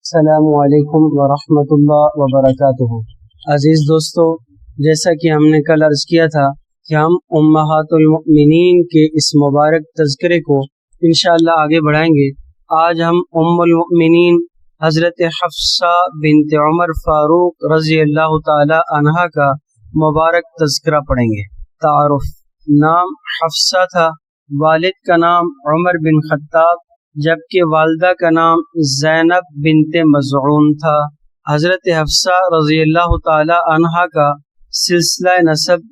السلام علیکم ورحمۃ اللہ وبرکاتہ۔ عزیز دوستو، جیسا کہ ہم نے کل عرض کیا تھا کہ ہم امہات المؤمنین کے اس مبارک تذکرے کو انشاءاللہ آگے بڑھائیں گے۔ آج ہم ام المؤمنین حضرت حفصہ بنت عمر فاروق رضی اللہ تعالی عنہا کا مبارک تذکرہ پڑھیں گے۔ تعارف: نام حفصہ تھا، والد کا نام عمر بن خطاب جبکہ والدہ کا نام زینب بنت مزعون تھا۔ حضرت حفصہ رضی اللہ تعالی عنہا کا سلسلہ نسب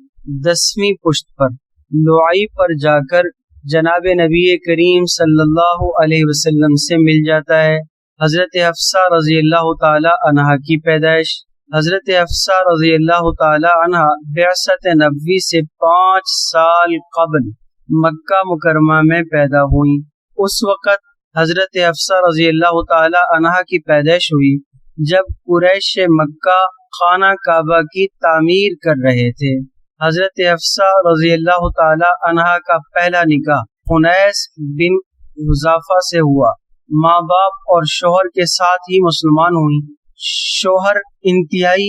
10ویں پشت پر لعی پر جا کر جناب نبی کریم صلی اللہ علیہ وسلم سے مل جاتا ہے۔ حضرت حفصہ رضی اللہ تعالی عنہا کی پیدائش: حضرت حفصہ رضی اللہ تعالی عنہا بعثت نبوی سے 5 سال قبل مکہ مکرمہ میں پیدا ہوئیں۔ اس وقت حضرت حفصہ رضی اللہ تعالی عنہا کی پیدائش ہوئی جب قریش مکہ خانہ کعبہ کی تعمیر کر رہے تھے۔ حضرت حفصہ رضی اللہ تعالی عنہا کا پہلا نکاح خنیس بن حذافہ سے ہوا۔ ماں باپ اور شوہر کے ساتھ ہی مسلمان ہوئیں۔ شوہر انتہائی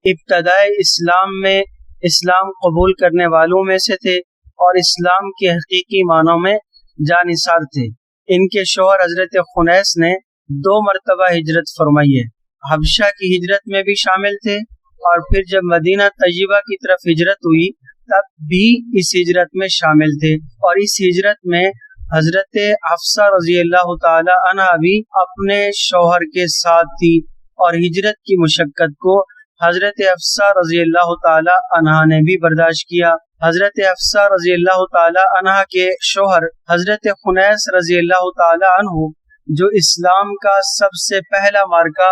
ابتدائے اسلام میں اسلام قبول کرنے والوں میں سے تھے اور اسلام کے حقیقی معنوں میں جانثار تھے۔ ان کے شوہر حضرت خنیس نے 2 مرتبہ ہجرت فرمائی ہے۔ حبشہ کی ہجرت میں بھی شامل تھے اور پھر جب مدینہ طیبہ کی طرف ہجرت ہوئی تب بھی اس ہجرت میں شامل تھے، اور اس ہجرت میں حضرت حفصہ رضی اللہ تعالی عنہ بھی اپنے شوہر کے ساتھ تھی، اور ہجرت کی مشقت کو حضرت حفصہ رضی اللہ تعالی عنہ نے بھی برداشت کیا۔ حضرت حفصہ رضی اللہ تعالی عنہ کے شوہر حضرت خنیس رضی اللہ تعالی عنہ جو اسلام کا سب سے پہلا معرکہ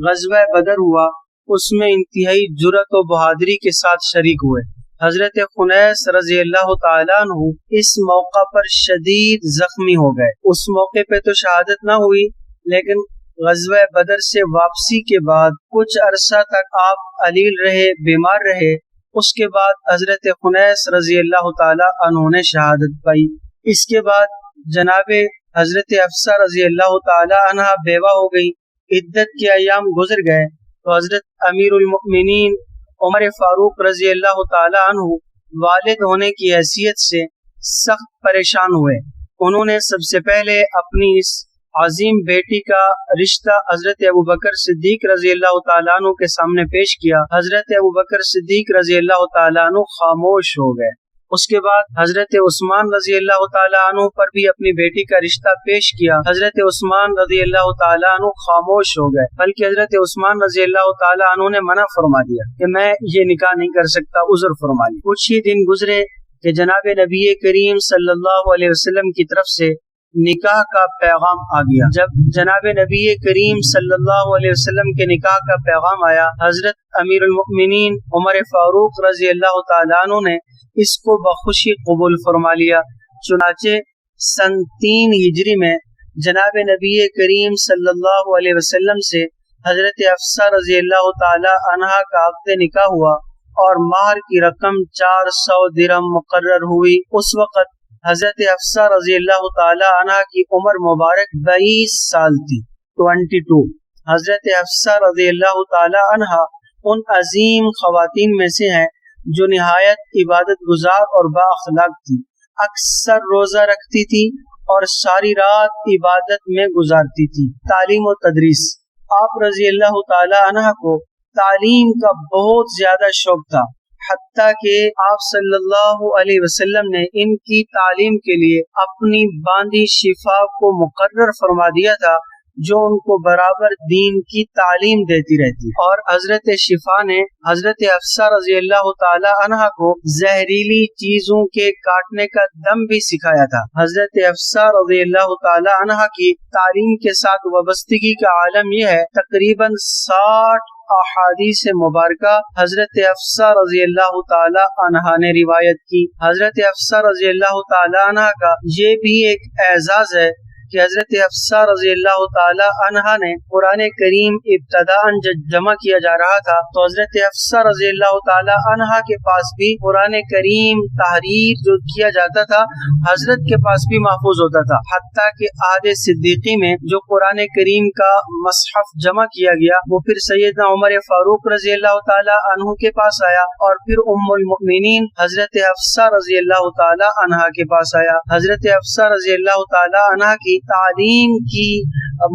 غزوہ بدر ہوا، اس میں انتہائی جرأت و بہادری کے ساتھ شریک ہوئے۔ حضرت خنیس رضی اللہ تعالی عنہ اس موقع پر شدید زخمی ہو گئے۔ اس موقع پہ تو شہادت نہ ہوئی، لیکن غزوہ بدر سے واپسی کے بعد کچھ عرصہ تک آپ علیل رہے، بیمار رہے۔ اس کے بعد حضرت خنیس رضی اللہ تعالی عنہ نے شہادت پائی۔ اس کے بعد جناب حضرت حفصہ رضی اللہ تعالی عنہ بیوہ ہو گئی۔ عدت کے ایام گزر گئے تو حضرت امیر المؤمنین عمر فاروق رضی اللہ تعالی عنہ والد ہونے کی حیثیت سے سخت پریشان ہوئے۔ انہوں نے سب سے پہلے اپنی اس عظیم بیٹی کا رشتہ حضرت ابوبکر صدیق رضی اللہ تعالیٰ عنہ کے سامنے پیش کیا۔ حضرت ابوبکر صدیق رضی اللہ تعالیٰ عنہ خاموش ہو گئے۔ اس کے بعد حضرت عثمان رضی اللہ تعالیٰ عنہ پر بھی اپنی بیٹی کا رشتہ پیش کیا۔ حضرت عثمان رضی اللہ تعالیٰ عنہ خاموش ہو گئے، بلکہ حضرت عثمان رضی اللہ تعالیٰ عنہ نے منع فرما دیا کہ میں یہ نکاح نہیں کر سکتا، عذر فرما لی۔ کچھ ہی دن گزرے کہ جناب نبی کریم صلی اللہ علیہ وسلم کی طرف سے نکاح کا پیغام آ گیا۔ جب جناب نبی کریم صلی اللہ علیہ وسلم کے نکاح کا پیغام آیا، حضرت امیر المؤمنین عمر فاروق رضی اللہ تعالیٰ عنہ نے اس کو بخوشی قبول فرما لیا۔ چنانچہ سن 3 ہجری میں جناب نبی کریم صلی اللہ علیہ وسلم سے حضرت حفصہ رضی اللہ تعالی عنہا کا عقد نکاح ہوا اور مہر کی رقم 400 درہم مقرر ہوئی۔ اس وقت حضرت حفصہ رضی اللہ تعالی عنہ کی عمر مبارک 22 سال تھی، 22۔ حضرت حفصہ رضی اللہ تعالی عنہ ان عظیم خواتین میں سے ہیں جو نہایت عبادت گزار اور با اخلاق تھی۔ اکثر روزہ رکھتی تھی اور ساری رات عبادت میں گزارتی تھی۔ تعلیم و تدریس: آپ رضی اللہ تعالی عنہ کو تعلیم کا بہت زیادہ شوق تھا، حتیٰ کہ آپ صلی اللہ علیہ وسلم نے ان کی تعلیم کے لیے اپنی باندی شفا کو مقرر فرما دیا تھا، جو ان کو برابر دین کی تعلیم دیتی رہتی، اور حضرت شفا نے حضرت حفصہ رضی اللہ تعالی عنہ کو زہریلی چیزوں کے کاٹنے کا دم بھی سکھایا تھا۔ حضرت حفصہ رضی اللہ تعالی عنہ کی تعلیم کے ساتھ وابستگی کا عالم یہ ہے، تقریباً 60 احادیث مبارکہ حضرت حفصہ رضی اللہ تعالی عنہ نے روایت کی۔ حضرت حفصہ رضی اللہ تعالی عنہ کا یہ بھی ایک اعزاز ہے کہ حضرت حفصہ رضی اللہ تعالی عنہا نے قرآن کریم ابتداءً جمع کیا جا رہا تھا تو حضرت حفصہ رضی اللہ تعالی عنہا کے پاس بھی قرآن کریم تحریر جو کیا جاتا تھا حضرت کے پاس بھی محفوظ ہوتا تھا، حتیٰ کہ عہد صدیقی میں جو قرآن کریم کا مصحف جمع کیا گیا وہ پھر سیدنا عمر فاروق رضی اللہ تعالی عنہ کے پاس آیا، اور پھر ام المؤمنین حضرت حفصہ رضی اللہ تعالی عنہا کے پاس آیا۔ حضرت حفصہ رضی اللہ تعالی عنہا کی تعلیم کی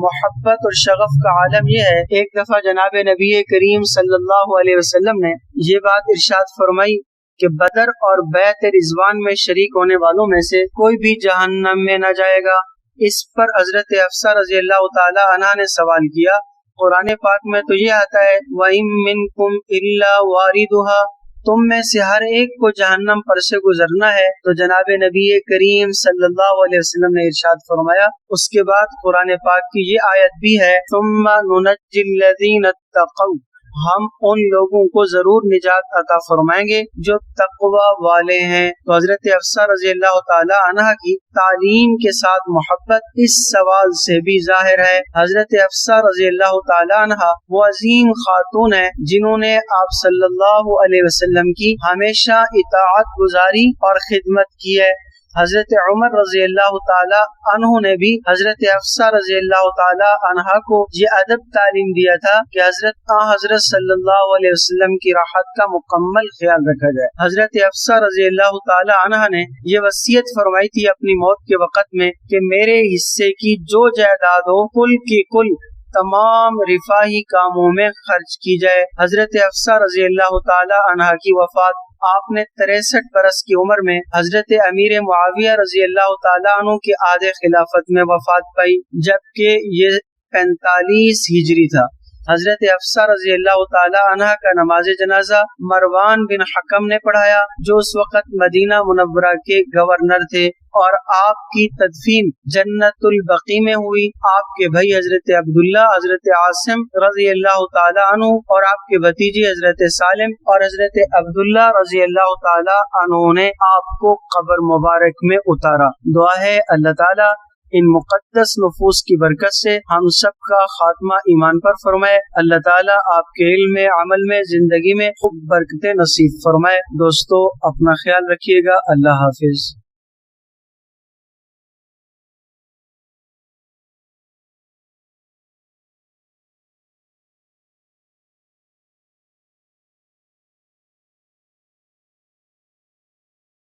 محبت اور شغف کا عالم یہ ہے، ایک دفعہ جناب نبی کریم صلی اللہ علیہ وسلم نے یہ بات ارشاد فرمائی کہ بدر اور بیعت رضوان میں شریک ہونے والوں میں سے کوئی بھی جہنم میں نہ جائے گا۔ اس پر حضرت حفصہ رضی اللہ تعالی عنہا نے سوال کیا، قرآن پاک میں تو یہ آتا ہے وَإِن مِّنكُمْ إِلَّا وَارِدُهَا، تم میں سے ہر ایک کو جہنم پر سے گزرنا ہے، تو جناب نبی کریم صلی اللہ علیہ وسلم نے ارشاد فرمایا، اس کے بعد قرآن پاک کی یہ آیت بھی ہے ثُمَّ نُنَجِّي الَّذِينَ اتَّقَوْا، ہم ان لوگوں کو ضرور نجات عطا فرمائیں گے جو تقوی والے ہیں۔ تو حضرت حفصہ رضی اللہ تعالی عنہا کی تعلیم کے ساتھ محبت اس سوال سے بھی ظاہر ہے۔ حضرت حفصہ رضی اللہ تعالی عنہا وہ عظیم خاتون ہیں جنہوں نے آپ صلی اللہ علیہ وسلم کی ہمیشہ اطاعت گزاری اور خدمت کی ہے۔ حضرت عمر رضی اللہ تعالی عنہ نے بھی حضرت حفصہ رضی اللہ تعالی عنہا کو یہ ادب تعلیم دیا تھا کہ حضرت صلی اللہ علیہ وسلم کی راحت کا مکمل خیال رکھا جائے۔ حضرت حفصہ رضی اللہ تعالی عنہا نے یہ وصیت فرمائی تھی اپنی موت کے وقت میں کہ میرے حصے کی جو جائیداد ہو کل کی کل تمام رفاہی کاموں میں خرچ کی جائے۔ حضرت حفصہ رضی اللہ تعالی عنہا کی وفات آپ نے 63 برس کی عمر میں حضرت امیر معاویہ رضی اللہ تعالیٰ عنہ کے عہد خلافت میں وفات پائی، جبکہ یہ 45 ہجری تھا۔ حضرت حفصہ رضی اللہ تعالی عنہ کا نماز جنازہ مروان بن حکم نے پڑھایا جو اس وقت مدینہ منورہ کے گورنر تھے، اور آپ کی تدفین جنت البقیع میں ہوئی۔ آپ کے بھائی حضرت عبداللہ، حضرت عاصم رضی اللہ تعالی عنہ اور آپ کے بھتیجی حضرت سالم اور حضرت عبداللہ رضی اللہ تعالی عنہ نے آپ کو قبر مبارک میں اتارا۔ دعا ہے اللہ تعالی ان مقدس نفوس کی برکت سے ہم سب کا خاتمہ ایمان پر فرمائے۔ اللہ تعالیٰ آپ کے علم میں، عمل میں، زندگی میں خوب برکتیں نصیب فرمائے۔ دوستو اپنا خیال رکھیے گا۔ اللہ حافظ۔